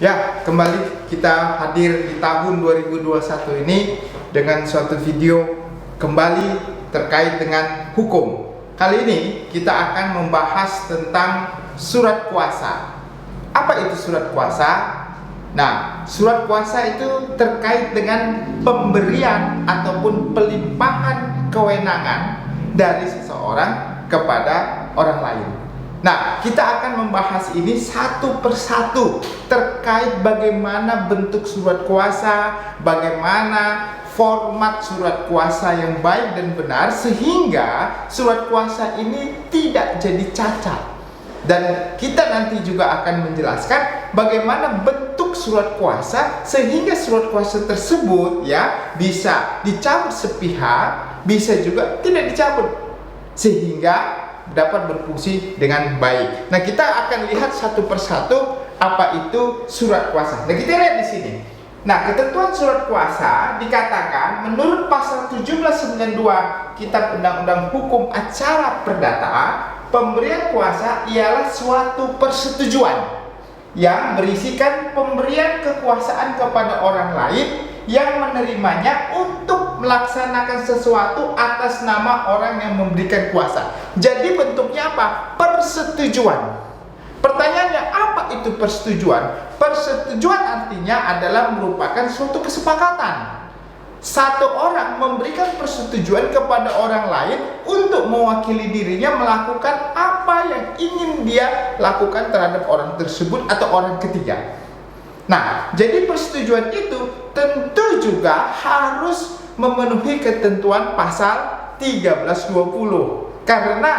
Ya, kembali kita hadir di tahun 2021 ini dengan suatu video kembali terkait dengan hukum. Kali ini kita akan membahas tentang surat kuasa. Apa itu surat kuasa? Nah, surat kuasa itu terkait dengan pemberian ataupun pelimpahan kewenangan dari seseorang kepada orang lain. Nah, kita akan membahas ini satu persatu terkait bagaimana bentuk surat kuasa, bagaimana format surat kuasa yang baik dan benar sehingga surat kuasa ini tidak jadi cacat. Dan kita nanti juga akan menjelaskan bagaimana bentuk surat kuasa sehingga surat kuasa tersebut ya bisa dicabut sepihak, bisa juga tidak dicabut sehingga dapat berfungsi dengan baik. Nah, kita akan lihat satu persatu apa itu surat kuasa. Nah, kita lihat di sini. Nah, ketentuan surat kuasa dikatakan menurut pasal 1792 Kitab Undang-Undang Hukum Acara Perdata, pemberian kuasa ialah suatu persetujuan yang berisikan pemberian kekuasaan kepada orang lain yang menerimanya untuk melaksanakan sesuatu atas nama orang yang memberikan kuasa. Jadi bentuknya apa? Persetujuan. Pertanyaannya, apa itu persetujuan? Persetujuan artinya adalah merupakan suatu kesepakatan. Satu orang memberikan persetujuan kepada orang lain untuk mewakili dirinya melakukan apa yang ingin dia lakukan terhadap orang tersebut atau orang ketiga. Nah, jadi persetujuan itu tentu juga harus memenuhi ketentuan pasal 1320 karena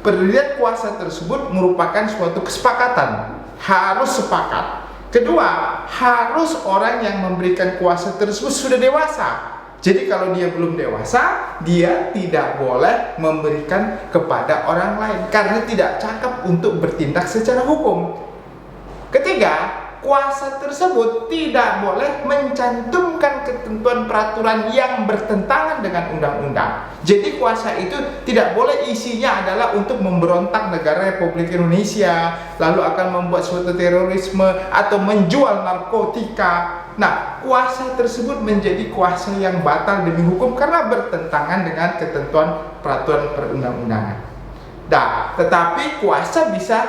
pemberian kuasa tersebut merupakan suatu kesepakatan, harus sepakat. Kedua, harus orang yang memberikan kuasa tersebut sudah dewasa. Jadi kalau dia belum dewasa, dia tidak boleh memberikan kepada orang lain karena tidak cakap untuk bertindak secara hukum. Ketiga, kuasa tersebut tidak boleh mencantumkan ketentuan peraturan yang bertentangan dengan undang-undang. Jadi kuasa itu tidak boleh isinya adalah untuk memberontak negara Republik Indonesia, lalu akan membuat suatu terorisme atau menjual narkotika. Nah, kuasa tersebut menjadi kuasa yang batal demi hukum karena bertentangan dengan ketentuan peraturan perundang-undangan. Nah, tetapi kuasa bisa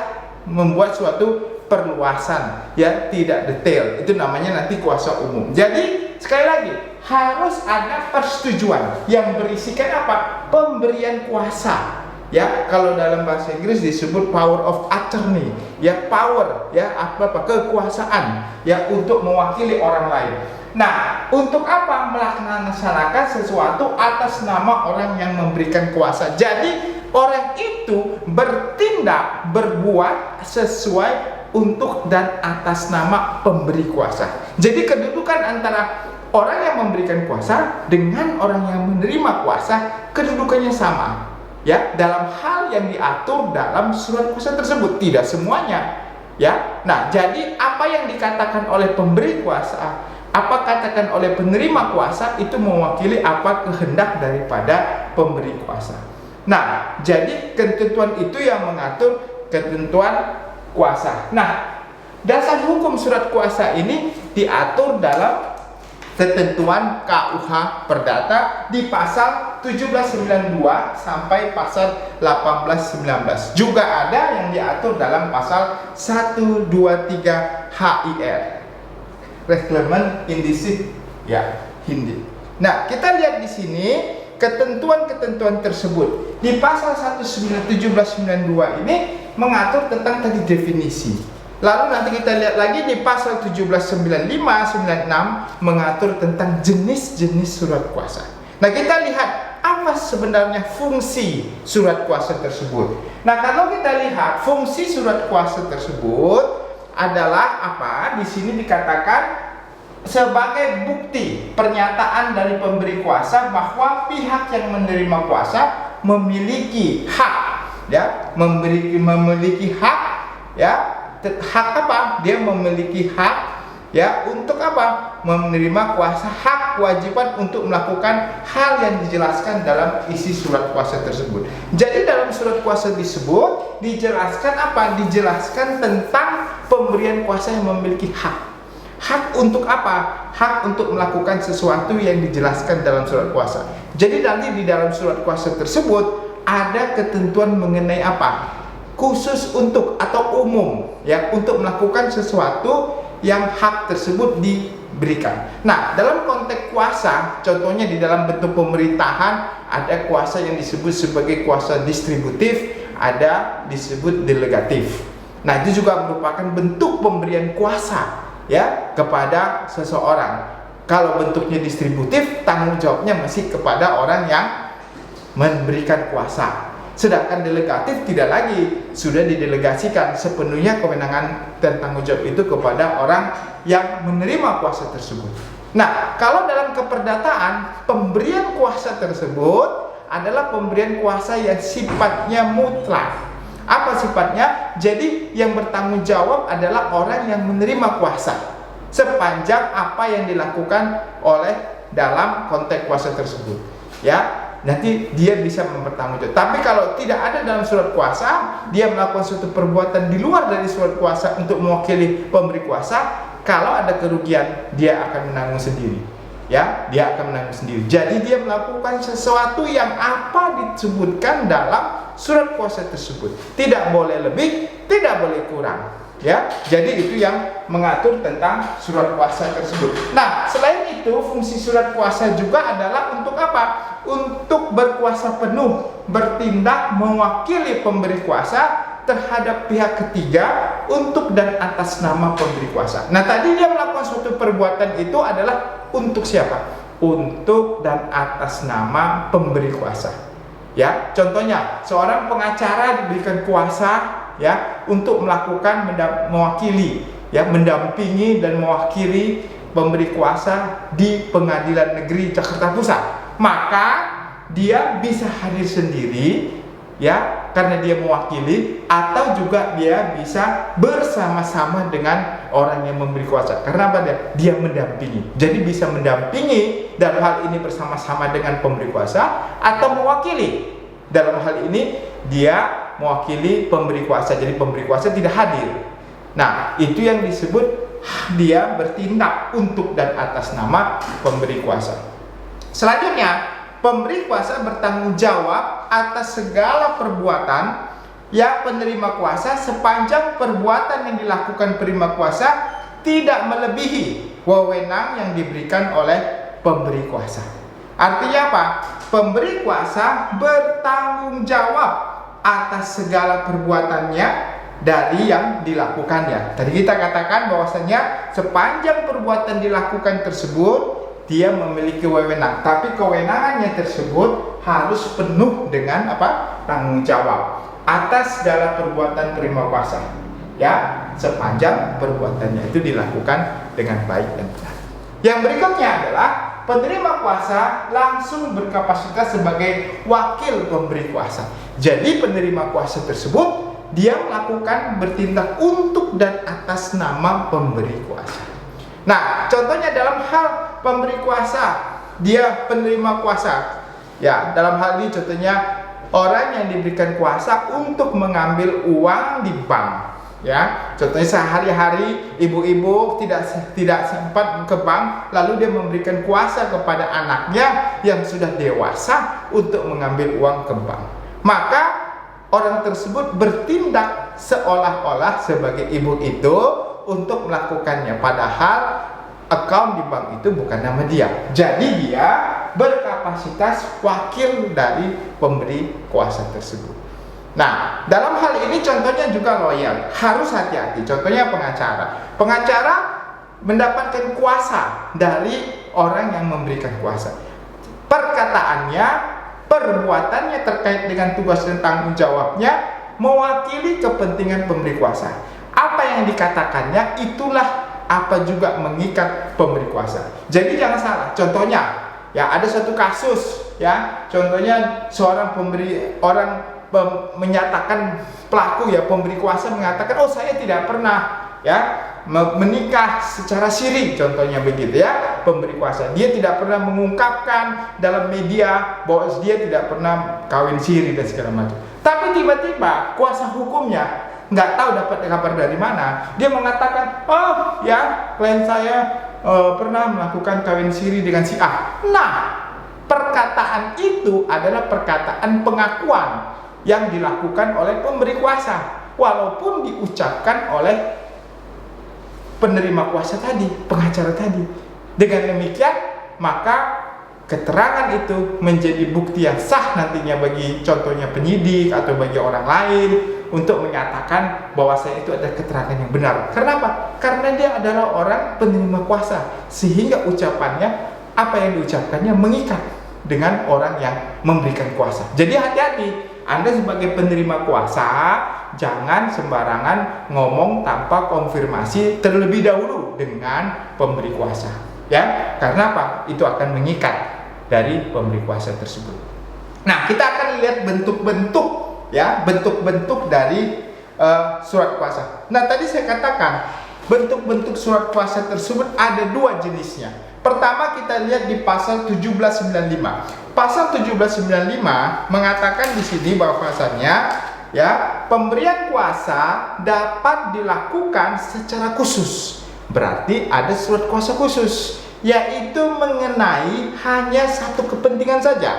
membuat suatu perluasan ya tidak detail, itu namanya nanti kuasa umum. Jadi sekali lagi harus ada persetujuan yang berisikan apa? Pemberian kuasa ya, kalau dalam bahasa Inggris disebut power of attorney ya, power ya apa kekuasaan ya untuk mewakili orang lain. Nah, untuk apa? Melaksanakan sesuatu atas nama orang yang memberikan kuasa. Jadi orang itu bertindak, berbuat sesuai untuk dan atas nama pemberi kuasa. Jadi kedudukan antara orang yang memberikan kuasa dengan orang yang menerima kuasa kedudukannya sama ya, dalam hal yang diatur dalam surat kuasa tersebut. Tidak semuanya ya. Nah, jadi apa yang dikatakan oleh pemberi kuasa, apa katakan oleh penerima kuasa, itu mewakili apa kehendak daripada pemberi kuasa. Nah, jadi ketentuan itu yang mengatur ketentuan kuasa. Nah, dasar hukum surat kuasa ini diatur dalam ketentuan KUH Perdata di pasal 1792 sampai pasal 1819. Juga ada yang diatur dalam pasal 123 HIR. Reglement Indisif ya, Hindi. Nah, kita lihat di sini ketentuan-ketentuan tersebut. Di pasal 1792 ini mengatur tentang tadi definisi. Lalu nanti kita lihat lagi di pasal 1795, 96 mengatur tentang jenis-jenis surat kuasa. Nah, kita lihat apa sebenarnya fungsi surat kuasa tersebut. Nah, kalau kita lihat fungsi surat kuasa tersebut adalah apa? Di sini dikatakan sebagai bukti pernyataan dari pemberi kuasa bahwa pihak yang menerima kuasa memiliki hak ya, memiliki hak ya. Hak apa? Dia memiliki hak Ya, untuk apa? Menerima kuasa, hak kewajiban untuk melakukan hal yang dijelaskan dalam isi surat kuasa tersebut. Jadi dalam surat kuasa tersebut dijelaskan apa? Dijelaskan tentang pemberian kuasa yang memiliki hak. Hak untuk apa? Hak untuk melakukan sesuatu yang dijelaskan dalam surat kuasa. Jadi nanti di dalam surat kuasa tersebut ada ketentuan mengenai apa? Khusus untuk atau umum, ya, untuk melakukan sesuatu yang hak tersebut diberikan. Nah, dalam konteks kuasa, contohnya di dalam bentuk pemerintahan, ada kuasa yang disebut sebagai kuasa distributif, ada disebut delegatif. Nah, itu juga merupakan bentuk pemberian kuasa, ya, kepada seseorang. Kalau bentuknya distributif, tanggung jawabnya masih kepada orang yang memberikan kuasa. Sedangkan delegatif tidak lagi, sudah didelegasikan sepenuhnya kewenangan dan tanggung jawab itu kepada orang yang menerima kuasa tersebut. Nah, kalau dalam keperdataan, pemberian kuasa tersebut adalah pemberian kuasa yang sifatnya mutlak. Apa sifatnya? Jadi yang bertanggung jawab adalah orang yang menerima kuasa sepanjang apa yang dilakukan oleh dalam konteks kuasa tersebut, ya. Nanti dia bisa mempertanggungjawab. Tapi kalau tidak ada dalam surat kuasa, dia melakukan suatu perbuatan di luar dari surat kuasa untuk mewakili pemberi kuasa, kalau ada kerugian dia akan menanggung sendiri, ya, dia akan menanggung sendiri. Jadi dia melakukan sesuatu yang apa disebutkan dalam surat kuasa tersebut, tidak boleh lebih, tidak boleh kurang, ya. Jadi itu yang mengatur tentang surat kuasa tersebut. Nah, selain itu fungsi surat kuasa juga adalah untuk apa? Untuk berkuasa penuh, bertindak mewakili pemberi kuasa terhadap pihak ketiga untuk dan atas nama pemberi kuasa. Nah, tadi dia melakukan suatu perbuatan itu adalah untuk siapa? Untuk dan atas nama pemberi kuasa. Ya, contohnya seorang pengacara diberikan kuasa, ya, untuk melakukan mewakili, ya, mendampingi dan mewakili pemberi kuasa di Pengadilan Negeri Jakarta Pusat. Maka dia bisa hadir sendiri, ya, karena dia mewakili, atau juga dia bisa bersama-sama dengan orang yang memberi kuasa. Karena apa? Dia mendampingi. Jadi bisa mendampingi dalam hal ini bersama-sama dengan pemberi kuasa, atau mewakili. Dalam hal ini dia mewakili pemberi kuasa, jadi pemberi kuasa tidak hadir. Nah, itu yang disebut dia bertindak untuk dan atas nama pemberi kuasa. Selanjutnya, pemberi kuasa bertanggung jawab atas segala perbuatan yang penerima kuasa sepanjang perbuatan yang dilakukan penerima kuasa tidak melebihi wewenang yang diberikan oleh pemberi kuasa. Artinya apa? Pemberi kuasa bertanggung jawab atas segala perbuatannya dari yang dilakukannya. Tadi kita katakan bahwasanya sepanjang perbuatan dilakukan tersebut dia memiliki wewenang, tapi kewenangannya tersebut harus penuh dengan apa? Tanggung jawab atas segala perbuatan penerima kuasa, ya, sepanjang perbuatannya itu dilakukan dengan baik dan benar. Yang berikutnya adalah penerima kuasa langsung berkapasitas sebagai wakil pemberi kuasa. Jadi penerima kuasa tersebut dia melakukan bertindak untuk dan atas nama pemberi kuasa. Nah, contohnya dalam hal pemberi kuasa, dia penerima kuasa. Ya, dalam hal ini contohnya orang yang diberikan kuasa untuk mengambil uang di bank. Ya, contohnya sehari-hari ibu-ibu tidak sempat ke bank, lalu dia memberikan kuasa kepada anaknya yang sudah dewasa untuk mengambil uang ke bank. Maka orang tersebut bertindak seolah-olah sebagai ibu itu untuk melakukannya, padahal account di bank itu bukan nama dia. Jadi dia berkapasitas wakil dari pemberi kuasa tersebut. Nah, dalam hal ini contohnya juga loyal, harus hati-hati. Contohnya pengacara. Pengacara mendapatkan kuasa dari orang yang memberikan kuasa. Perkataannya, perbuatannya terkait dengan tugas dan tanggung jawabnya mewakili kepentingan pemberi kuasa. Apa yang dikatakannya itulah apa juga mengikat pemberi kuasa. Jadi jangan salah. Contohnya, ya ada satu kasus, ya. Contohnya seorang menyatakan pelaku, ya, pemberi kuasa mengatakan, oh saya tidak pernah, ya, menikah secara siri, contohnya begitu ya, pemberi kuasa. Dia tidak pernah mengungkapkan dalam media bahwa dia tidak pernah kawin siri dan segala macam. Tapi tiba-tiba kuasa hukumnya nggak tahu dapat kabar dari mana, dia mengatakan, oh ya, klien saya pernah melakukan kawin siri dengan si A. Nah, perkataan itu adalah perkataan pengakuan yang dilakukan oleh pemberi kuasa, walaupun diucapkan oleh penerima kuasa tadi, pengacara tadi. Dengan demikian, maka keterangan itu menjadi bukti yang sah nantinya bagi contohnya penyidik atau bagi orang lain untuk menyatakan bahwasanya itu adalah keterangan yang benar. Kenapa? Karena dia adalah orang penerima kuasa, sehingga ucapannya, apa yang diucapkannya mengikat dengan orang yang memberikan kuasa. Jadi hati-hati, Anda sebagai penerima kuasa jangan sembarangan ngomong tanpa konfirmasi terlebih dahulu dengan pemberi kuasa, ya. Karena apa? Itu akan mengikat dari pemberi kuasa tersebut. Nah, kita akan lihat bentuk-bentuk, ya, bentuk-bentuk dari surat kuasa. Nah, tadi saya katakan bentuk-bentuk surat kuasa tersebut ada dua jenisnya. Pertama, kita lihat di pasal 1795. Pasal 1795 mengatakan di sini bahwasannya, ya, pemberian kuasa dapat dilakukan secara khusus. Berarti ada surat kuasa khusus, yaitu mengenai hanya satu kepentingan saja,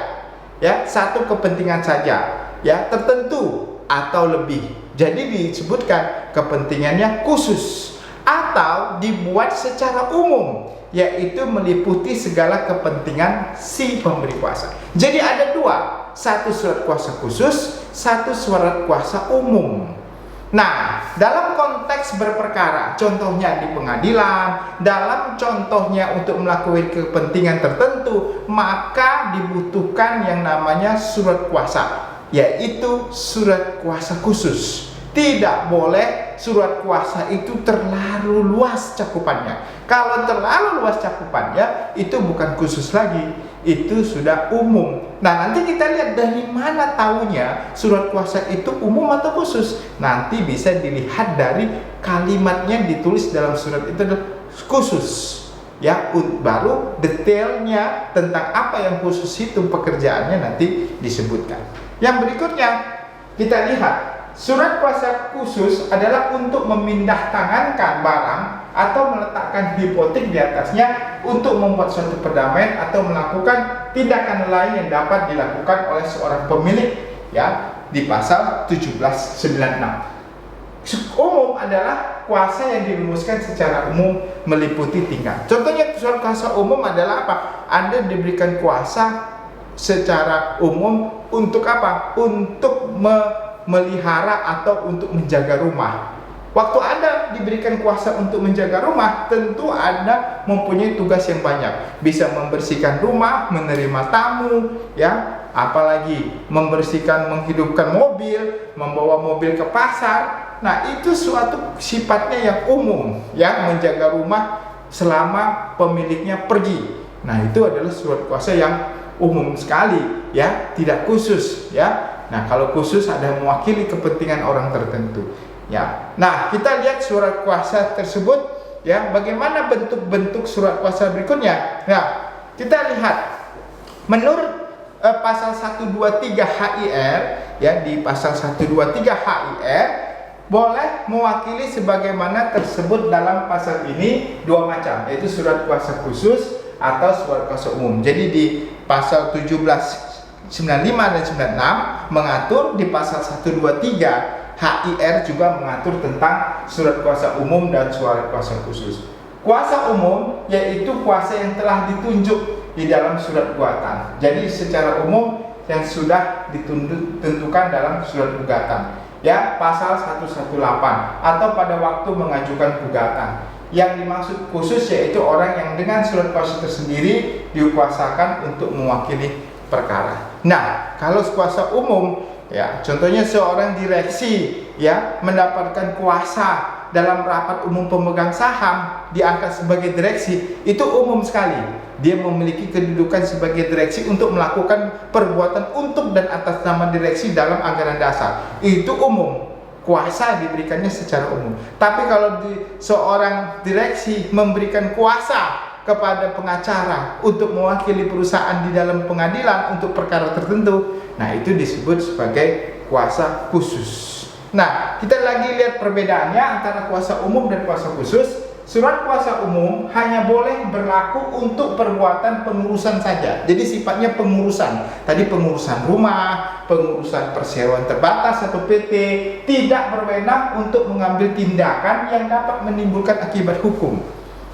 ya, satu kepentingan saja, ya, tertentu atau lebih. Jadi disebutkan kepentingannya khusus atau dibuat secara umum, yaitu meliputi segala kepentingan si pemberi kuasa. Jadi ada dua, satu surat kuasa khusus, satu surat kuasa umum. Nah, dalam konteks berperkara, contohnya di pengadilan, dalam contohnya untuk melakukan kepentingan tertentu, maka dibutuhkan yang namanya surat kuasa, yaitu surat kuasa khusus. Tidak boleh surat kuasa itu terlalu luas cakupannya. Kalau terlalu luas cakupannya, itu bukan khusus lagi, itu sudah umum. Nah, nanti kita lihat dari mana tahunya surat kuasa itu umum atau khusus. Nanti bisa dilihat dari kalimatnya ditulis dalam surat itu adalah khusus, ya. Baru detailnya tentang apa yang khusus itu pekerjaannya nanti disebutkan. Yang berikutnya kita lihat, surat kuasa khusus adalah untuk memindah-tangankan barang atau meletakkan hipotek di atasnya untuk membuat suatu perdamaian atau melakukan tindakan lain yang dapat dilakukan oleh seorang pemilik, ya, di pasal 1796. Umum adalah kuasa yang dirumuskan secara umum meliputi tingkat. Contohnya surat kuasa umum adalah apa? Anda diberikan kuasa secara umum untuk apa? Untuk melihara atau untuk menjaga rumah. Waktu Anda diberikan kuasa untuk menjaga rumah, tentu Anda mempunyai tugas yang banyak. Bisa membersihkan rumah, menerima tamu, ya, apalagi membersihkan, menghidupkan mobil, membawa mobil ke pasar. Nah, itu suatu sifatnya yang umum, ya, menjaga rumah selama pemiliknya pergi. Nah, itu adalah surat kuasa yang umum sekali, ya, tidak khusus, ya. Nah, kalau khusus ada mewakili kepentingan orang tertentu, ya. Nah, kita lihat surat kuasa tersebut, ya, bagaimana bentuk-bentuk surat kuasa berikutnya. Nah, kita lihat menurut pasal 123 HIR, ya, di pasal 123 HIR boleh mewakili sebagaimana tersebut dalam pasal ini dua macam, yaitu surat kuasa khusus atau surat kuasa umum. Jadi di pasal 1795 dan 96 mengatur, di pasal 123 HIR juga mengatur tentang surat kuasa umum dan surat kuasa khusus. Kuasa umum yaitu kuasa yang telah ditunjuk di dalam surat gugatan. Jadi secara umum yang sudah ditentukan dalam surat gugatan, ya, pasal 118, atau pada waktu mengajukan gugatan. Yang dimaksud khusus yaitu orang yang dengan surat kuasa tersendiri dikuasakan untuk mewakili perkara. Nah, kalau kuasa umum, ya, contohnya seorang direksi, ya, mendapatkan kuasa dalam rapat umum pemegang saham, diangkat sebagai direksi, itu umum sekali. Dia memiliki kedudukan sebagai direksi untuk melakukan perbuatan untuk dan atas nama direksi dalam anggaran dasar. Itu umum. kuasa diberikannya secara umum. Tapi kalau seorang direksi memberikan kuasa kepada pengacara untuk mewakili perusahaan di dalam pengadilan untuk perkara tertentu, nah itu disebut sebagai kuasa khusus. Nah, kita lagi lihat perbedaannya antara kuasa umum dan kuasa khusus. Surat kuasa umum hanya boleh berlaku untuk perbuatan pengurusan saja. Jadi sifatnya pengurusan. Tadi pengurusan rumah, pengurusan perseroan terbatas atau PT, tidak berwenang untuk mengambil tindakan yang dapat menimbulkan akibat hukum.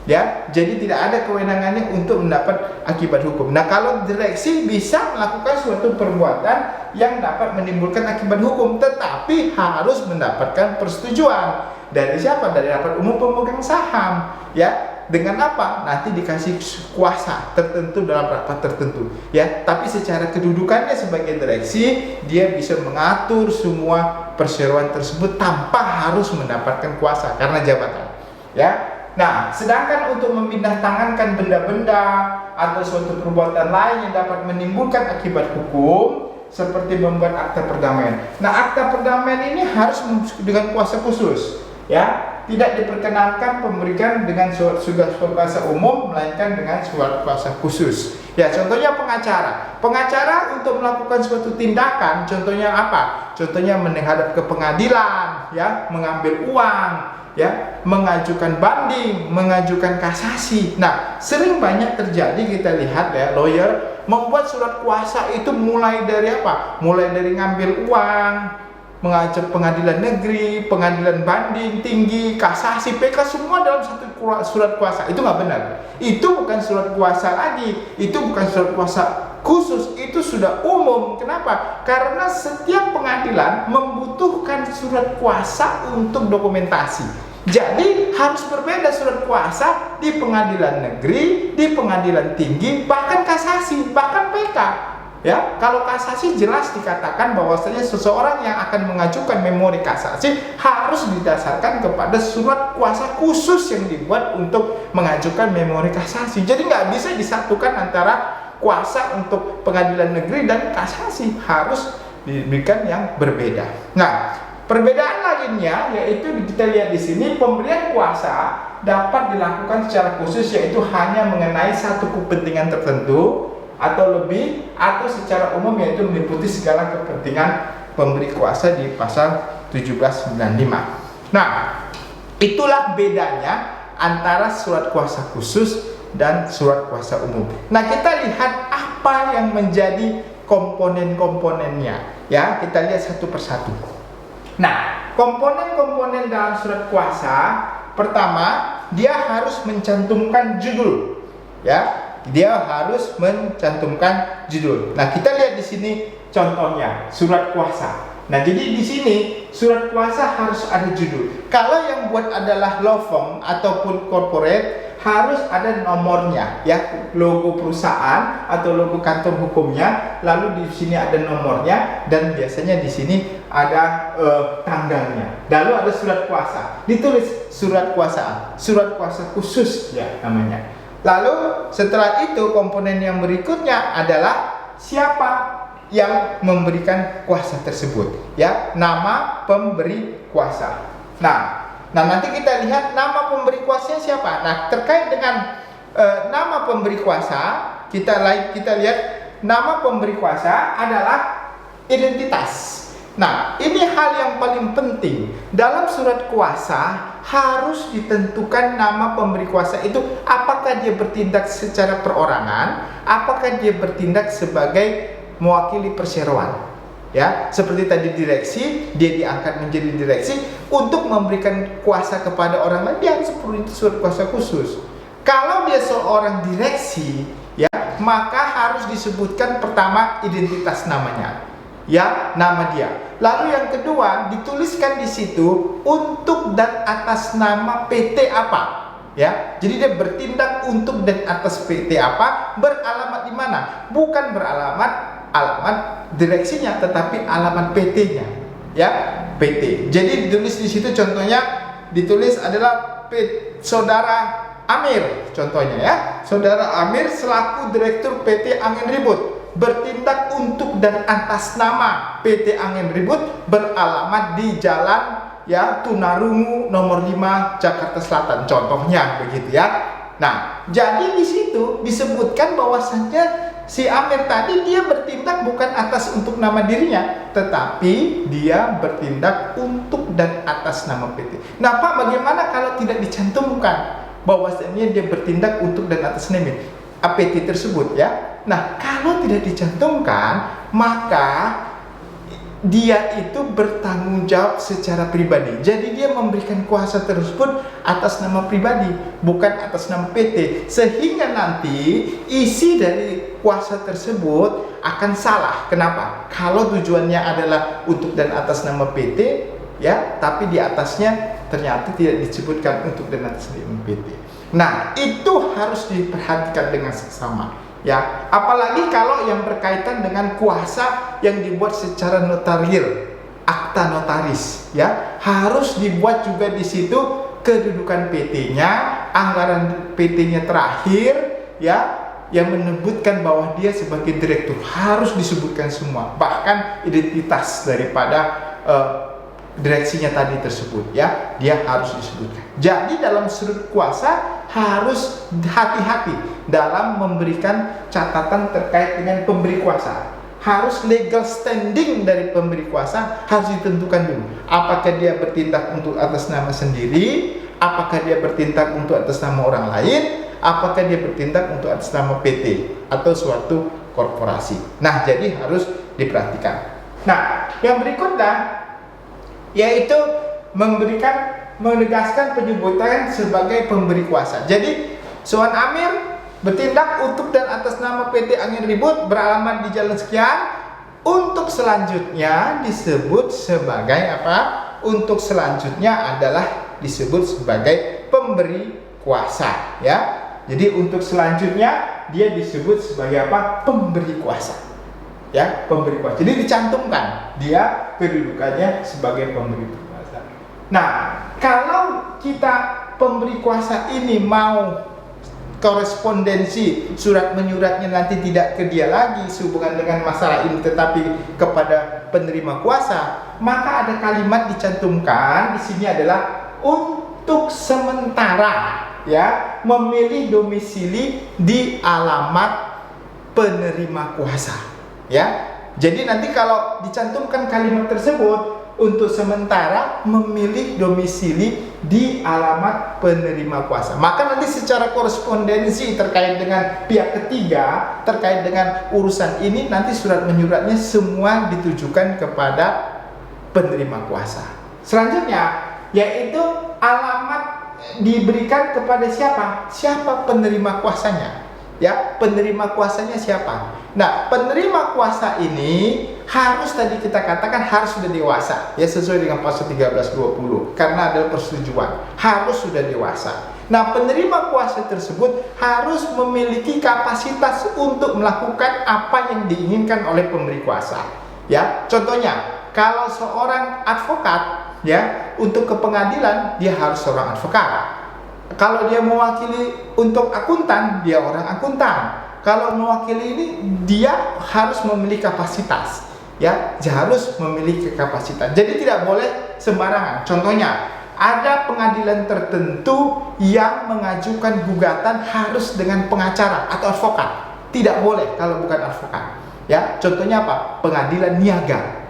Ya, jadi tidak ada kewenangannya untuk mendapat akibat hukum. Nah, kalau direksi bisa melakukan suatu perbuatan yang dapat menimbulkan akibat hukum, tetapi harus mendapatkan persetujuan dari siapa? Dari rapat umum pemegang saham. Ya, dengan apa? Nanti dikasih kuasa tertentu dalam rapat tertentu. Ya, tapi secara kedudukannya sebagai direksi, dia bisa mengatur semua perseroan tersebut tanpa harus mendapatkan kuasa karena jabatan. Ya. Nah, sedangkan untuk memindah tangankan benda-benda atau suatu perbuatan lain yang dapat menimbulkan akibat hukum, seperti membuat akta perdamaian. Nah, akta perdamaian ini harus dengan kuasa khusus, ya, tidak diperkenankan pemberian dengan surat kuasa umum, melainkan dengan surat kuasa khusus. Ya, contohnya pengacara. Pengacara untuk melakukan suatu tindakan, contohnya apa? Contohnya menghadap ke pengadilan, ya, mengambil uang, ya, mengajukan banding, mengajukan kasasi. Nah, sering banyak terjadi kita lihat ya, lawyer membuat surat kuasa itu mulai dari apa? Mulai dari ngambil uang, mengajak pengadilan negeri, pengadilan banding tinggi, kasasi, PK, semua dalam satu surat kuasa. Itu nggak benar. Itu bukan surat kuasa lagi. Itu bukan surat kuasa khusus, itu sudah umum. Kenapa? Karena setiap pengadilan membutuhkan surat kuasa untuk dokumentasi. Jadi harus berbeda surat kuasa di pengadilan negeri, di pengadilan tinggi, bahkan kasasi, bahkan PK. Ya, kalau kasasi jelas dikatakan bahwasanya seseorang yang akan mengajukan memori kasasi harus didasarkan kepada surat kuasa khusus yang dibuat untuk mengajukan memori kasasi. Jadi nggak bisa disatukan antara kuasa untuk pengadilan negeri dan kasasi, harus diberikan yang berbeda. Nah, perbedaan lainnya yaitu kita lihat di sini, pemberian kuasa dapat dilakukan secara khusus, yaitu hanya mengenai satu kepentingan tertentu atau lebih, atau secara umum yaitu meliputi segala kepentingan pemberi kuasa di pasal 1795. Nah, itulah bedanya antara surat kuasa khusus dan surat kuasa umum. Nah, kita lihat apa yang menjadi komponen-komponennya. Ya, kita lihat satu persatu. Nah, komponen-komponen dalam surat kuasa, pertama, dia harus mencantumkan judul. Ya, dia harus mencantumkan judul. Nah, kita lihat di sini contohnya surat kuasa. Nah, jadi di sini surat kuasa harus ada judul. Kalau yang buat adalah law firm ataupun corporate, harus ada nomornya, ya, logo perusahaan atau logo kantor hukumnya. Lalu di sini ada nomornya, dan biasanya di sini ada tanggalnya. Lalu ada surat kuasa, ditulis surat kuasa, surat kuasa khusus ya namanya. Lalu setelah itu komponen yang berikutnya adalah siapa yang memberikan kuasa tersebut, ya, nama pemberi kuasa. Nah, nanti kita lihat nama pemberi kuasanya siapa. Nah, terkait dengan nama pemberi kuasa, kita lihat nama pemberi kuasa adalah identitas. Nah, ini hal yang paling penting. Dalam surat kuasa harus ditentukan nama pemberi kuasa itu, apakah dia bertindak secara perorangan, apakah dia bertindak sebagai mewakili perseroan. Ya, seperti tadi direksi, dia diangkat menjadi direksi untuk memberikan kuasa kepada orang lain, dia harus perlu surat kuasa khusus. Kalau dia seorang direksi, ya, maka harus disebutkan pertama identitas namanya, ya, nama dia. Lalu yang kedua, dituliskan di situ untuk dan atas nama PT apa, ya. Jadi dia bertindak untuk dan atas PT apa, beralamat di mana, bukan beralamat alamat direksinya, tetapi alamat PT-nya, ya, PT. Jadi ditulis di situ, contohnya ditulis adalah saudara Amir, contohnya ya, saudara Amir selaku direktur PT Angin Ribut bertindak untuk dan atas nama PT Angin Ribut beralamat di Jalan ya, tunarungu nomor 5 Jakarta Selatan, contohnya begitu ya. Nah, jadi di situ disebutkan bahwasannya si Amir tadi dia bertindak bukan atas untuk nama dirinya, tetapi dia bertindak untuk dan atas nama PT. Nah Pak, bagaimana kalau tidak dicantumkan bahwasannya dia bertindak untuk dan atas nama PT tersebut ya? Nah, kalau tidak dicantumkan, maka dia itu bertanggung jawab secara pribadi. Jadi dia memberikan kuasa tersebut atas nama pribadi, bukan atas nama PT. Sehingga nanti isi dari kuasa tersebut akan salah. Kenapa? Kalau tujuannya adalah untuk dan atas nama PT, ya, tapi di atasnya ternyata tidak disebutkan untuk dan atas nama PT. Nah, itu harus diperhatikan dengan seksama. Ya, apalagi kalau yang berkaitan dengan kuasa yang dibuat secara notarir, akta notaris, ya, harus dibuat juga di situ kedudukan PT-nya, anggaran PT-nya terakhir, ya, yang menyebutkan bahwa dia sebagai direktur harus disebutkan semua, bahkan identitas daripada direksinya tadi tersebut, ya, dia harus disebutkan. Jadi dalam sudut kuasa harus hati-hati dalam memberikan catatan terkait dengan pemberi kuasa. Harus legal standing dari pemberi kuasa harus ditentukan dulu. Apakah dia bertindak untuk atas nama sendiri, apakah dia bertindak untuk atas nama orang lain, apakah dia bertindak untuk atas nama PT atau suatu korporasi. Nah, jadi harus diperhatikan. Nah, yang berikutnya yaitu menegaskan penyebutan sebagai pemberi kuasa. Jadi Suhan Amir bertindak untuk dan atas nama PT Angin Ribut beralamat di jalan sekian. Untuk selanjutnya disebut sebagai apa? Untuk selanjutnya adalah disebut sebagai pemberi kuasa, ya. Jadi untuk selanjutnya dia disebut sebagai apa? Pemberi kuasa. Ya, pemberi kuasa. Jadi dicantumkan dia kedudukannya sebagai pemberi kuasa. Nah, kalau kita pemberi kuasa ini mau korespondensi surat menyuratnya nanti tidak ke dia lagi sehubungan dengan masalah ini, tetapi kepada penerima kuasa, maka ada kalimat dicantumkan di sini adalah untuk sementara, ya, memilih domisili di alamat penerima kuasa. Ya, jadi nanti kalau dicantumkan kalimat tersebut untuk sementara memilih domisili di alamat penerima kuasa, maka nanti secara korespondensi terkait dengan pihak ketiga terkait dengan urusan ini nanti surat menyuratnya semua ditujukan kepada penerima kuasa. Selanjutnya yaitu alamat diberikan kepada siapa? Siapa penerima kuasanya? Ya, penerima kuasanya siapa? Nah, penerima kuasa ini harus tadi kita katakan harus sudah dewasa, ya, sesuai dengan pasal 1320 karena ada persetujuan, harus sudah dewasa. Nah, penerima kuasa tersebut harus memiliki kapasitas untuk melakukan apa yang diinginkan oleh pemberi kuasa. Ya, contohnya kalau seorang advokat, ya, untuk ke pengadilan dia harus seorang advokat. Kalau dia mewakili untuk akuntan, dia orang akuntan. Kalau mewakili ini, dia harus memiliki kapasitas, ya, harus memiliki kapasitas. Jadi tidak boleh sembarangan. Contohnya, ada pengadilan tertentu yang mengajukan gugatan harus dengan pengacara atau advokat. Tidak boleh kalau bukan advokat. Ya, contohnya apa? Pengadilan niaga.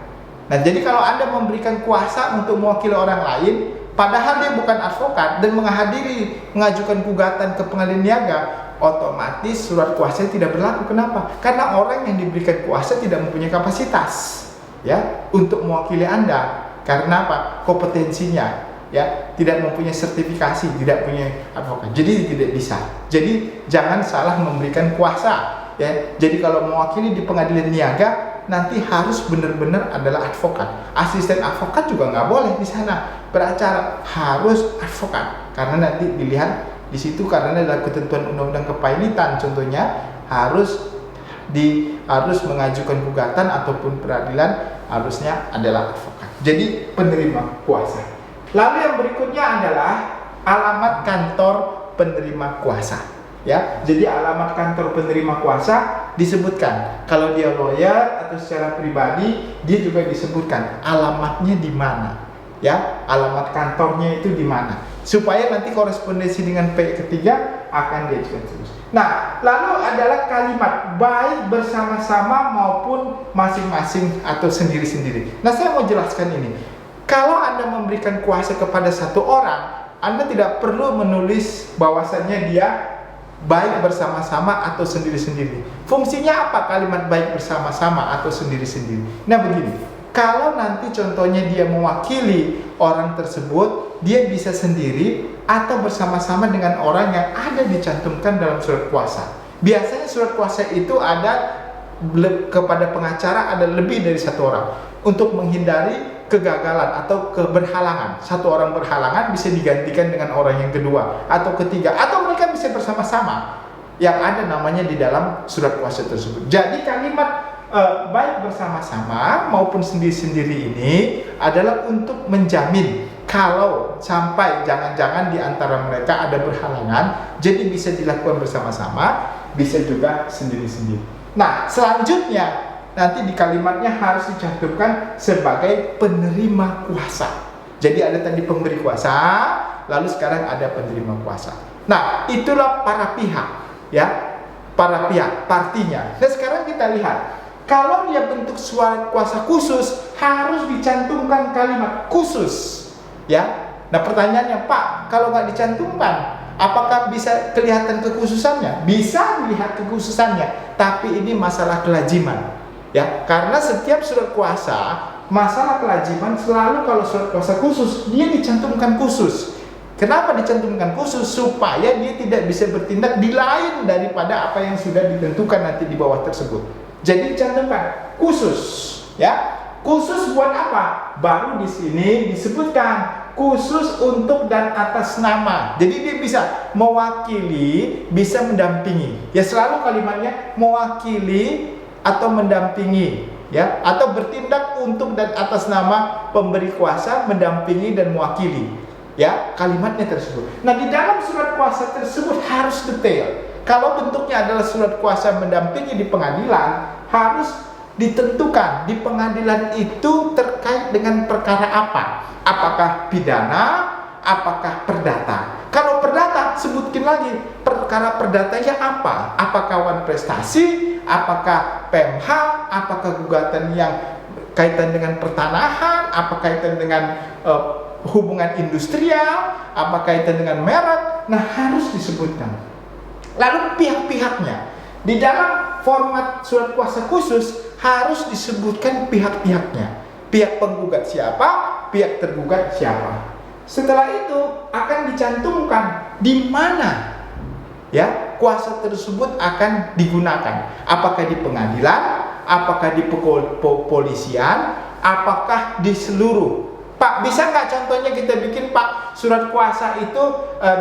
Nah, jadi kalau Anda memberikan kuasa untuk mewakili orang lain, padahal dia bukan advokat dan mengajukan gugatan ke pengadilan niaga, otomatis surat kuasa tidak berlaku. Kenapa? Karena orang yang diberikan kuasa tidak mempunyai kapasitas, ya, untuk mewakili Anda. Karena apa? Kompetensinya, ya, tidak mempunyai sertifikasi, tidak punya advokat. Jadi tidak bisa. Jadi jangan salah memberikan kuasa, ya. Jadi kalau mewakili di pengadilan niaga nanti harus benar-benar adalah advokat. Asisten advokat juga nggak boleh di sana beracara, harus advokat. Karena nanti dilihat di situ karena dalam ketentuan undang-undang kepailitan contohnya harus mengajukan gugatan ataupun peradilan harusnya adalah advokat. Jadi penerima kuasa. Lalu yang berikutnya adalah alamat kantor penerima kuasa. Ya, jadi alamat kantor penerima kuasa disebutkan. Kalau dia lawyer atau secara pribadi, dia juga disebutkan alamatnya di mana. ya, alamat kantornya itu di mana, supaya nanti korespondensi dengan pihak ketiga akan diajukan terus. Nah, lalu adalah kalimat baik bersama-sama maupun masing-masing atau sendiri-sendiri. Nah, saya mau jelaskan ini. Kalau Anda memberikan kuasa kepada satu orang, Anda tidak perlu menulis bahwasannya dia baik bersama-sama atau sendiri-sendiri. Fungsinya apa kalimat baik bersama-sama atau sendiri-sendiri? Nah, begini. Kalau nanti contohnya dia mewakili orang tersebut, dia bisa sendiri atau bersama-sama dengan orang yang ada dicantumkan dalam surat kuasa. Biasanya surat kuasa itu ada kepada pengacara ada lebih dari satu orang untuk menghindari kegagalan atau keberhalangan. Satu orang berhalangan bisa digantikan dengan orang yang kedua atau ketiga, atau mereka bisa bersama-sama yang ada namanya di dalam surat kuasa tersebut. Jadi kalimat baik bersama-sama maupun sendiri-sendiri ini adalah untuk menjamin kalau sampai jangan-jangan di antara mereka ada berhalangan, jadi bisa dilakukan bersama-sama, bisa juga sendiri-sendiri. Nah, selanjutnya nanti di kalimatnya harus dicantumkan sebagai penerima kuasa. Jadi ada tadi pemberi kuasa, lalu sekarang ada penerima kuasa. Nah, itulah para pihak, ya, para pihak, partinya. Nah, sekarang kita lihat, kalau dia bentuk surat kuasa khusus, harus dicantumkan kalimat khusus, ya. Nah, pertanyaannya, Pak, kalau nggak dicantumkan, apakah bisa kelihatan kekhususannya? Bisa dilihat kekhususannya, tapi ini masalah kelaziman. Ya, karena setiap surat kuasa, masalah kelaziman selalu kalau surat kuasa khusus, dia dicantumkan khusus. Kenapa dicantumkan khusus? Supaya dia tidak bisa bertindak di lain daripada apa yang sudah ditentukan nanti di bawah tersebut. Jadi dicantumkan khusus, ya. Khusus buat apa? Baru di sini disebutkan khusus untuk dan atas nama. Jadi dia bisa mewakili, bisa mendampingi. Ya, selalu kalimatnya mewakili atau mendampingi, ya, atau bertindak untuk dan atas nama pemberi kuasa, mendampingi dan mewakili, ya, kalimatnya tersebut. Nah, di dalam surat kuasa tersebut harus detail. Kalau bentuknya adalah surat kuasa mendampingi di pengadilan, harus ditentukan di pengadilan itu terkait dengan perkara apa? Apakah pidana, apakah perdata? Kalau perdata, sebutkin lagi perkara perdatanya apa? Apakah wan prestasi, apakah PMH, apakah gugatan yang kaitan dengan pertanahan, apa kaitan dengan hubungan industrial, apa kaitan dengan merek? Nah, harus disebutkan. Lalu pihak-pihaknya, di dalam format surat kuasa khusus harus disebutkan pihak-pihaknya. Pihak penggugat siapa, pihak tergugat siapa. Setelah itu akan dicantumkan di mana, ya, kuasa tersebut akan digunakan. Apakah di pengadilan, apakah di kepolisian, apakah di seluruh. Pak, bisa nggak contohnya kita bikin, Pak, surat kuasa itu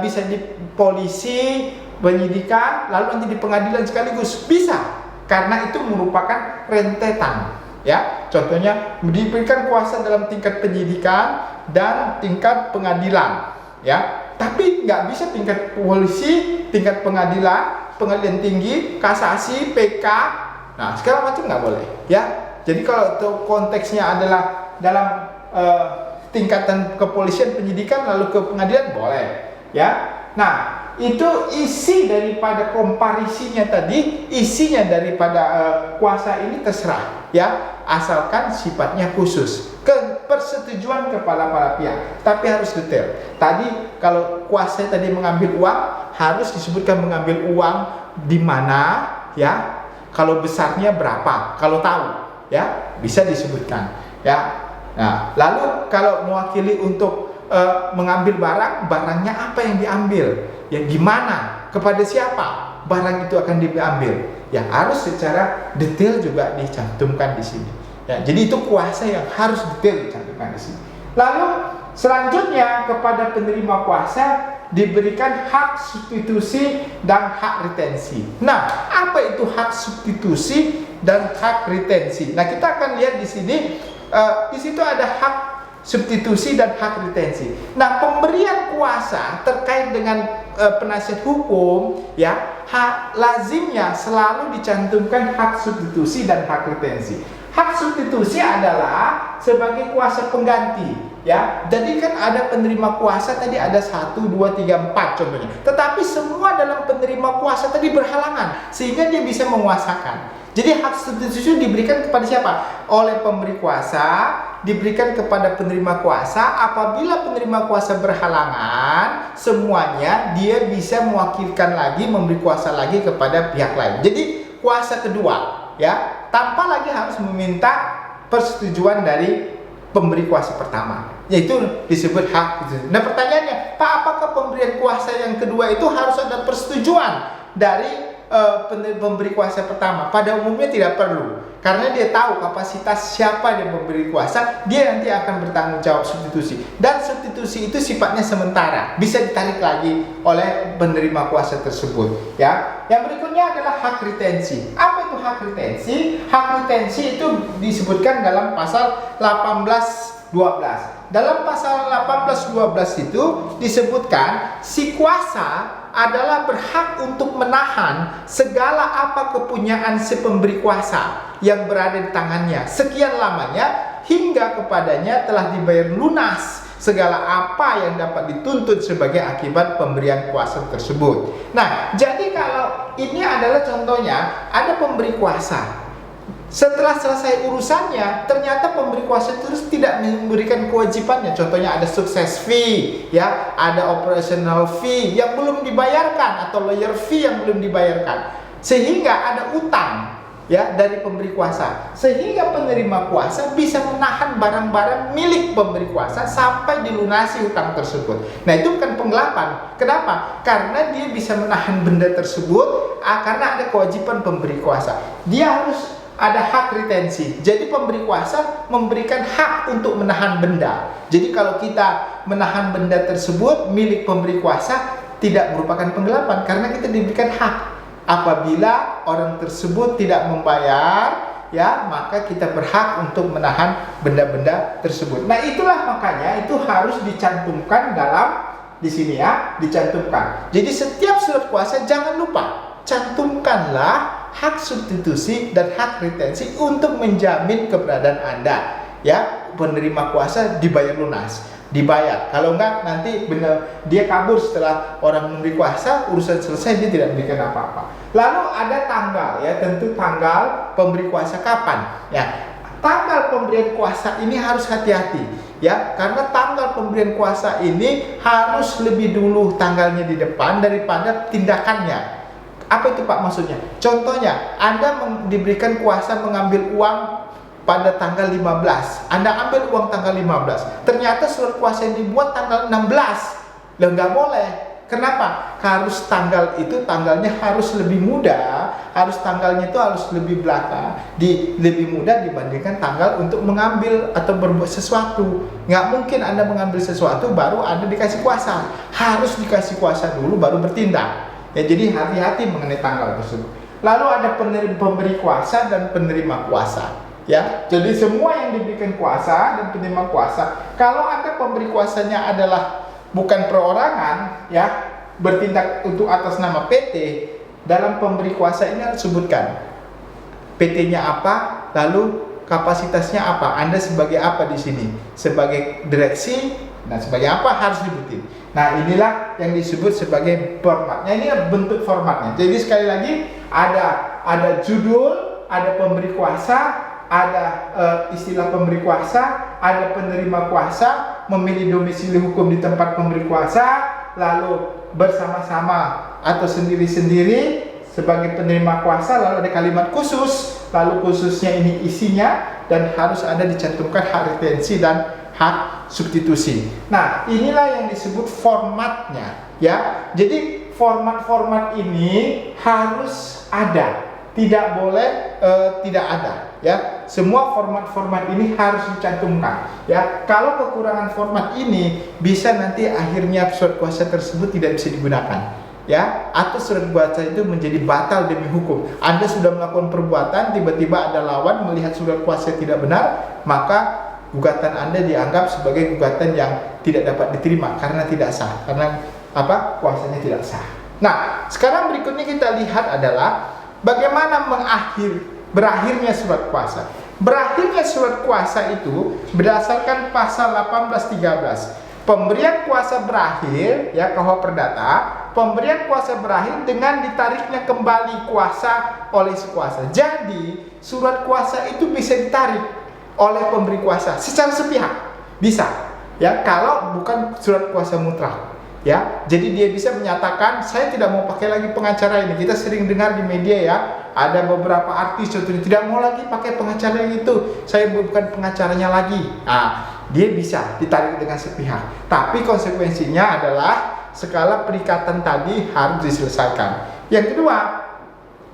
bisa di polisi, penyidikan, lalu nanti di pengadilan sekaligus? Bisa, karena itu merupakan rentetan, ya. Contohnya diberikan kuasa dalam tingkat penyidikan dan tingkat pengadilan, ya. Tapi nggak bisa tingkat polisi, tingkat pengadilan, pengadilan tinggi, kasasi, PK, nah segala macam nggak boleh, ya. Jadi kalau konteksnya adalah dalam tingkatan kepolisian, penyidikan, lalu ke pengadilan, boleh, ya. Nah, itu isi daripada komparisinya tadi, isinya daripada kuasa ini terserah, ya, asalkan sifatnya khusus, ke persetujuan kepala para pihak, tapi harus detail. Tadi kalau kuasa tadi mengambil uang, harus disebutkan mengambil uang di mana, ya, kalau besarnya berapa, kalau tahu, ya, bisa disebutkan, ya. Nah, lalu kalau mewakili untuk mengambil barang, barangnya apa yang diambil, ya, gimana, kepada siapa barang itu akan diambil, ya, harus secara detail juga dicantumkan di sini, ya. Jadi itu kuasa yang harus detail dicantumkan di sini. Lalu selanjutnya kepada penerima kuasa diberikan hak substitusi dan hak retensi. Nah, apa itu hak substitusi dan hak retensi? Nah, kita akan lihat di sini. Di situ ada hak substitusi dan hak retensi. Nah, pemberian kuasa terkait dengan penasihat hukum, ya, hak lazimnya selalu dicantumkan hak substitusi dan hak retensi. Hak substitusi adalah sebagai kuasa pengganti, ya. Jadi kan ada penerima kuasa tadi ada 1, 2, 3, 4 contohnya. Tetapi semua dalam penerima kuasa tadi berhalangan sehingga dia bisa menguasakan. Jadi hak substitusi diberikan kepada siapa? Oleh pemberi kuasa, diberikan kepada penerima kuasa. Apabila penerima kuasa berhalangan, semuanya dia bisa mewakilkan lagi, memberi kuasa lagi kepada pihak lain. Jadi kuasa kedua, ya, tanpa lagi harus meminta persetujuan dari pemberi kuasa pertama, yaitu disebut hak. Nah pertanyaannya, Pak, apakah pemberian kuasa yang kedua itu harus ada persetujuan dari pemberi kuasa pertama? Pada umumnya tidak perlu, karena dia tahu kapasitas siapa yang memberi kuasa, dia nanti akan bertanggung jawab substitusi. Dan substitusi itu sifatnya sementara, bisa ditarik lagi oleh penerima kuasa tersebut, ya. Yang berikutnya adalah hak retensi. Apa itu hak retensi? Hak retensi itu disebutkan dalam pasal 18-12. Dalam pasal 18-12 itu disebutkan si kuasa adalah berhak untuk menahan segala apa kepunyaan si pemberi kuasa yang berada di tangannya sekian lamanya hingga kepadanya telah dibayar lunas segala apa yang dapat dituntut sebagai akibat pemberian kuasa tersebut. Nah, jadi kalau ini adalah contohnya, ada pemberi kuasa. Setelah selesai urusannya, ternyata pemberi kuasa terus tidak memberikan kewajibannya. Contohnya ada sukses fee, ya, ada operational fee yang belum dibayarkan atau lawyer fee yang belum dibayarkan, sehingga ada utang, ya, dari pemberi kuasa, sehingga penerima kuasa bisa menahan barang-barang milik pemberi kuasa sampai dilunasi utang tersebut. Nah, itu bukan penggelapan. Kenapa? Karena dia bisa menahan benda tersebut karena ada kewajiban pemberi kuasa. Dia harus ada hak retensi. Jadi pemberi kuasa memberikan hak untuk menahan benda. Jadi kalau kita menahan benda tersebut milik pemberi kuasa, tidak merupakan penggelapan karena kita diberikan hak. Apabila orang tersebut tidak membayar, ya, maka kita berhak untuk menahan benda-benda tersebut. Nah, itulah makanya itu harus dicantumkan dalam di sini, ya, dicantumkan. Jadi setiap surat kuasa jangan lupa cantumkanlah hak substitusi dan hak retensi untuk menjamin keberadaan Anda, ya. Penerima kuasa dibayar lunas, dibayar. Kalau enggak nanti benar dia kabur setelah orang memberi kuasa, urusan selesai, dia tidak memberikan apa-apa. Lalu ada tanggal, ya, tentu tanggal pemberi kuasa kapan, ya. Tanggal pemberian kuasa ini harus hati-hati, ya, karena tanggal pemberian kuasa ini harus lebih dulu tanggalnya di depan daripada tindakannya. Apa itu, Pak, maksudnya? Contohnya, Anda diberikan kuasa mengambil uang pada tanggal 15. Anda ambil uang tanggal 15. Ternyata surat kuasa yang dibuat tanggal 16. Lah, nggak boleh. Kenapa? Harus tanggalnya harus lebih muda, tanggalnya itu harus lebih belakang, lebih mudah dibandingkan tanggal untuk mengambil atau berbuat sesuatu. Nggak mungkin Anda mengambil sesuatu baru Anda dikasih kuasa. Harus dikasih kuasa dulu baru bertindak. Ya, jadi hati-hati mengenai tanggal tersebut. Lalu ada pemberi kuasa dan penerima kuasa, ya. Jadi semua yang diberikan kuasa dan penerima kuasa, kalau ada pemberi kuasanya adalah bukan perorangan, ya, bertindak untuk atas nama PT, dalam pemberi kuasa ini harus sebutkan PT-nya apa, lalu kapasitasnya apa, Anda sebagai apa di sini, sebagai direksi, nah sebagai apa harus disebutin. Nah, inilah yang disebut sebagai formatnya. Ini bentuk formatnya. Jadi sekali lagi ada judul, ada pemberi kuasa, ada istilah pemberi kuasa, ada penerima kuasa, memilih domisili hukum di tempat pemberi kuasa, lalu bersama-sama atau sendiri-sendiri sebagai penerima kuasa, lalu ada kalimat khusus, lalu khususnya ini isinya, dan harus ada dicantumkan hak retensi dan hak substitusi. Nah, inilah yang disebut formatnya, ya. Jadi format-format ini harus ada, tidak boleh tidak ada, ya. Semua format-format ini harus dicantumkan, ya. Kalau kekurangan format ini, bisa nanti akhirnya surat kuasa tersebut tidak bisa digunakan, ya, atau surat kuasa itu menjadi batal demi hukum. Anda sudah melakukan perbuatan, tiba-tiba ada lawan melihat surat kuasa tidak benar, maka gugatan Anda dianggap sebagai gugatan yang tidak dapat diterima karena tidak sah, karena apa? Kuasanya tidak sah. Nah, sekarang berikutnya kita lihat adalah bagaimana berakhirnya surat kuasa. Berakhirnya surat kuasa itu berdasarkan pasal 1813. Pemberian kuasa berakhir, ya, KUH Perdata. Pemberian kuasa berakhir dengan ditariknya kembali kuasa oleh si kuasa. Jadi surat kuasa itu bisa ditarik oleh pemberi kuasa secara sepihak, bisa, ya, kalau bukan surat kuasa mutlak. Ya, jadi dia bisa menyatakan saya tidak mau pakai lagi pengacara ini. Kita sering dengar di media, ya, ada beberapa artis contohnya tidak mau lagi pakai pengacara yang itu. Saya bukan pengacaranya lagi. Nah, dia bisa ditarik dengan sepihak. Tapi konsekuensinya adalah skala perikatan tadi harus diselesaikan. Yang kedua,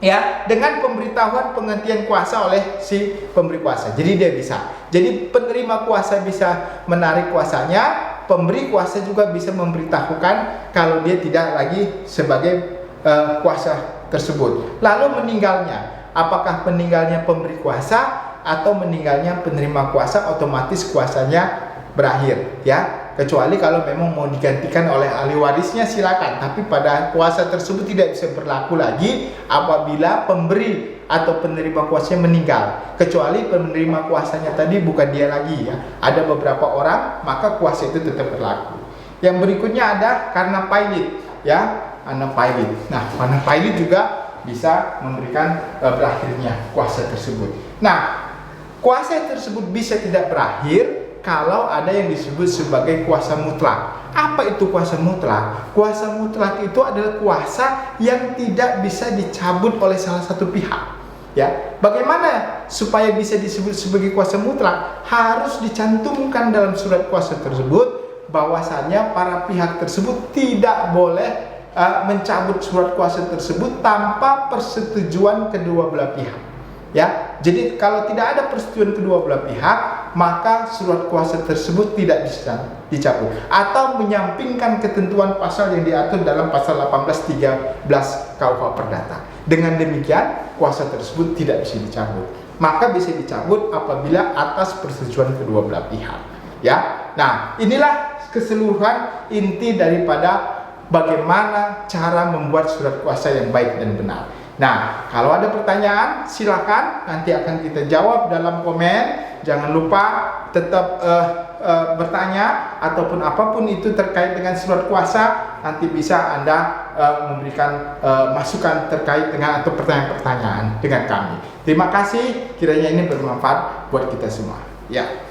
ya, dengan pemberitahuan penghentian kuasa oleh si pemberi kuasa. Jadi dia bisa. Jadi penerima kuasa bisa menarik kuasanya. Pemberi kuasa juga bisa memberitahukan kalau dia tidak lagi sebagai kuasa tersebut. Lalu meninggalnya, apakah meninggalnya pemberi kuasa atau meninggalnya penerima kuasa, otomatis kuasanya berakhir, ya. Kecuali kalau memang mau digantikan oleh ahli warisnya, silakan. Tapi pada kuasa tersebut tidak bisa berlaku lagi apabila pemberi atau penerima kuasanya meninggal. Kecuali penerima kuasanya tadi bukan dia lagi, ya. Ada beberapa orang, maka kuasa itu tetap berlaku. Yang berikutnya ada karena pilot, ya, karena pilot. Nah, karena pilot juga bisa memberikan berakhirnya kuasa tersebut. Nah, kuasa tersebut bisa tidak berakhir kalau ada yang disebut sebagai kuasa mutlak. Apa itu kuasa mutlak? Kuasa mutlak itu adalah kuasa yang tidak bisa dicabut oleh salah satu pihak. Ya, bagaimana supaya bisa disebut sebagai kuasa mutlak? Harus dicantumkan dalam surat kuasa tersebut bahwasanya para pihak tersebut tidak boleh mencabut surat kuasa tersebut tanpa persetujuan kedua belah pihak. Ya, jadi kalau tidak ada persetujuan kedua belah pihak, maka surat kuasa tersebut tidak bisa dicabut atau menyampingkan ketentuan pasal yang diatur dalam pasal 1813 KUH Perdata. Dengan demikian, kuasa tersebut tidak bisa dicabut. Maka bisa dicabut apabila atas persetujuan kedua belah pihak. Ya, nah, inilah keseluruhan inti daripada bagaimana cara membuat surat kuasa yang baik dan benar. Nah, kalau ada pertanyaan, silakan, nanti akan kita jawab dalam komen. Jangan lupa tetap bertanya, ataupun apapun itu terkait dengan surat kuasa, nanti bisa Anda memberikan masukan terkait dengan atau pertanyaan-pertanyaan dengan kami. Terima kasih, kiranya ini bermanfaat buat kita semua. Ya.